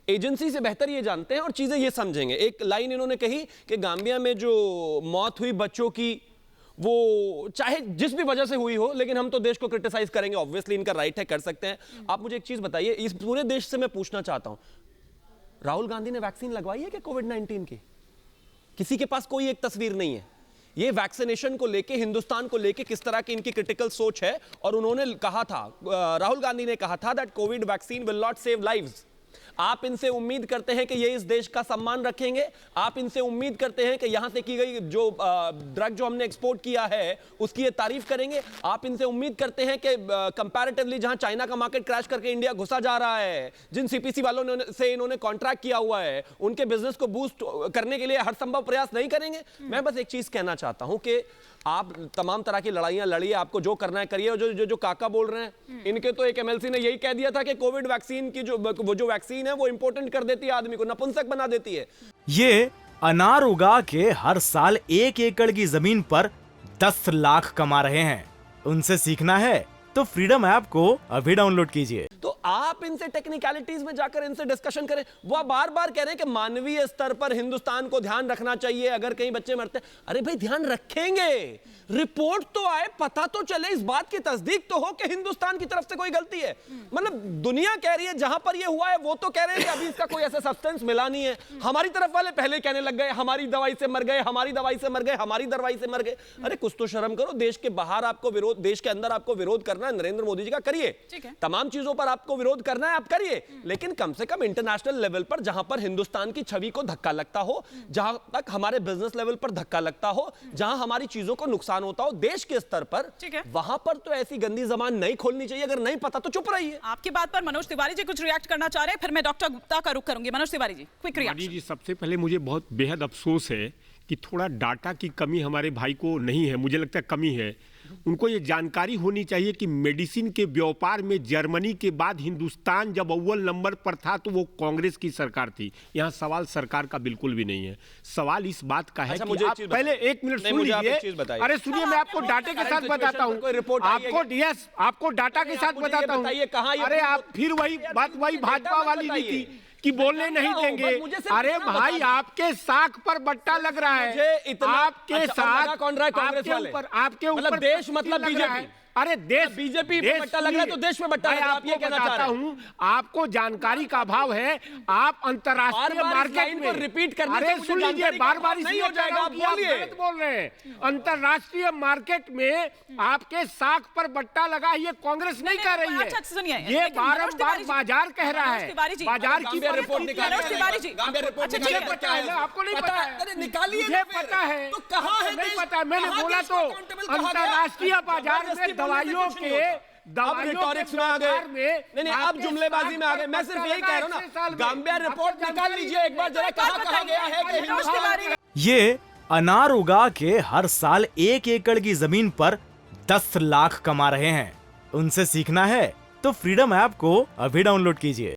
Agency से बेहतर ये जानते हैं और चीजें ये समझेंगे। एक लाइन इन्होंने कही कि गाम्बिया में जो मौत हुई बच्चों की, वो चाहे जिस भी वजह से हुई हो, लेकिन हम तो देश को क्रिटिसाइज करेंगे, ऑब्वियसली इनका राइट है, कर सकते हैं। आप मुझे एक चीज बताइए, इस पूरे देश से मैं पूछना चाहता हूं, राहुल गांधी ने वैक्सीन लगवाई है कि कोविड-19 की? किसी के पास कोई एक तस्वीर नहीं है। ये वैक्सीनेशन को लेके, हिंदुस्तान को लेके किस तरह की इनकी क्रिटिकल सोच है। और उन्होंने कहा था, राहुल गांधी ने कहा था that Covid vaccine will not save lives. आप इनसे उम्मीद करते हैं कि ये इस देश का सम्मान रखेंगे? आप इनसे उम्मीद करते हैं कि यहां से की गई जो ड्रग जो हमने एक्सपोर्ट किया है उसकी ये तारीफ करेंगे? आप इनसे उम्मीद करते हैं कि कंपैरेटिवली जहां चाइना का मार्केट क्रैश करके इंडिया घुसा जा रहा है, जिन सीपीसी वालों से इन्होंने कॉन्ट्रैक्ट किया हुआ है, उनके बिजनेस को बूस्ट करने के लिए हर संभव प्रयास नहीं करेंगे? मैं बस एक चीज कहना चाहता हूं कि आप तमाम तरह की लड़ाइयां लड़िए, आपको जो करना है करिए। जो काका बोल रहे हैं, इनके तो एक एमएलसी ने यही कह दिया था कि कोविड वैक्सीन की वो जो वैक्सीन है वो इंपोर्टेंट कर देती है, आदमी को नपुंसक बना देती है। ये अनार उगा के हर साल 1 एकड़ की जमीन पर 10 लाख कमा रहे हैं। उनसे सीखना है तो फ्रीडम ऐप को अभी डाउनलोड कीजिए। तो आप इनसे टेक्निकलिटीज में जाकर इनसे डिस्कशन करें। वो बार बार कह रहे हैं कि मानवीय स्तर पर हिंदुस्तान को ध्यान रखना चाहिए अगर कहीं बच्चे मरते हैं। अरे भाई ध्यान रखेंगे, रिपोर्ट तो आए, पता तो चले, इस बात की तस्दीक तो हो कि हिंदुस्तान की तरफ से कोई गलती है। मतलब दुनिया कह रही है जहां पर ये हुआ है वो तो कह रहे हैं कि अभी इसका कोई ऐसा सब्सटेंस मिला नहीं है। हमारी तरफ वाले पहले कहने लग गए हमारी दवाई से मर गए, हमारी दवाई से मर गए, हमारी दवाई से मर गए। अरे कुछ तो शर्म करो। देश के बाहर आपको विरोध, देश के अंदर आपको विरोध करना है नरेंद्र मोदी जी का, करिए। तमाम चीजों पर आपको विरोध करना है, आप करिए, लेकिन कम से कम इंटरनेशनल लेवल पर जहां पर हिंदुस्तान की छवि को धक्का लगता हो, जहां तक हमारे बिजनेस लेवल पर धक्का लगता हो, जहां हमारी चीजों को नुकसान होता हो देश के स्तर पर, वहां पर तो ऐसी गंदी जबान नहीं खोलनी चाहिए। अगर नहीं पता तो चुप रहिए। आपकी बात पर मनोज तिवारी जी कुछ रिएक्ट करना चाह रहे हैं, फिर मैं डॉक्टर गुप्ता का रुख करूंगी। Manoj Tiwari ji, quick reaction. जी, सबसे पहले मुझे बहुत बेहद अफसोस है कि थोड़ा डाटा की कमी हमारे भाई को नहीं है, मुझे लगता है कमी है। उनको ये जानकारी होनी चाहिए कि मेडिसिन के व्यापार में जर्मनी के बाद हिंदुस्तान जब अव्वल नंबर पर था तो वो कांग्रेस की सरकार थी। यहाँ सवाल सरकार का बिल्कुल भी नहीं है, सवाल इस बात का है कि आप पहले 1 मिनट सुन लीजिए। अरे सुनिए, मैं आपको डाटे के साथ बताता हूँ, आपको डाटा के साथ बताता हूँ। अरे आप फिर वही बात, वही भाजपा वाली नीति कि बोलने नहीं देंगे। अरे भाई आपके साख पर बट्टा लग रहा है, आपके साथ कौन रहा है कांग्रेस वाले? आपके ऊपर देश मतलब बीजेपी। अरे देश बीजेपी पे बट्टा लग रहा है तो देश में बट्टा लग रहा है। आप ये कहना चाह रहे हैं? आपको जानकारी का अभाव है। आप अंतरराष्ट्रीय मार्केट में रिपीट करने अरे सुन लीजिए, बार-बार नहीं हो जाएगा, आप बोलिए। गलत बोल रहे हैं। अंतरराष्ट्रीय मार्केट में आपके साख पर बट्टा लगा, ये कांग्रेस नहीं कह रही है, ये बारंबार बाजार कह रहा है। बाजार की रिपोर्ट निकालिए। आपको नहीं पता है? निकालिए। मुझे पता है तो कहां है? नहीं पता, मैंने बोला तो अंतरराष्ट्रीय बाजार में दवाइयों के रिटॉरिक्स में आ गए। नहीं, अब जुमलेबाजी में आ गए। मैं सिर्फ यही कह रहा हूं ना, गाम्बिया रिपोर्ट निकाल लीजिए एक बार जरा, कहा गया है कि हिंदुस्तान। ये अनार उगा के हर साल 1 एकड़ की जमीन पर 10 लाख कमा रहे हैं। उनसे सीखना है तो फ्रीडम ऐप को अभी डाउनलोड कीजिए।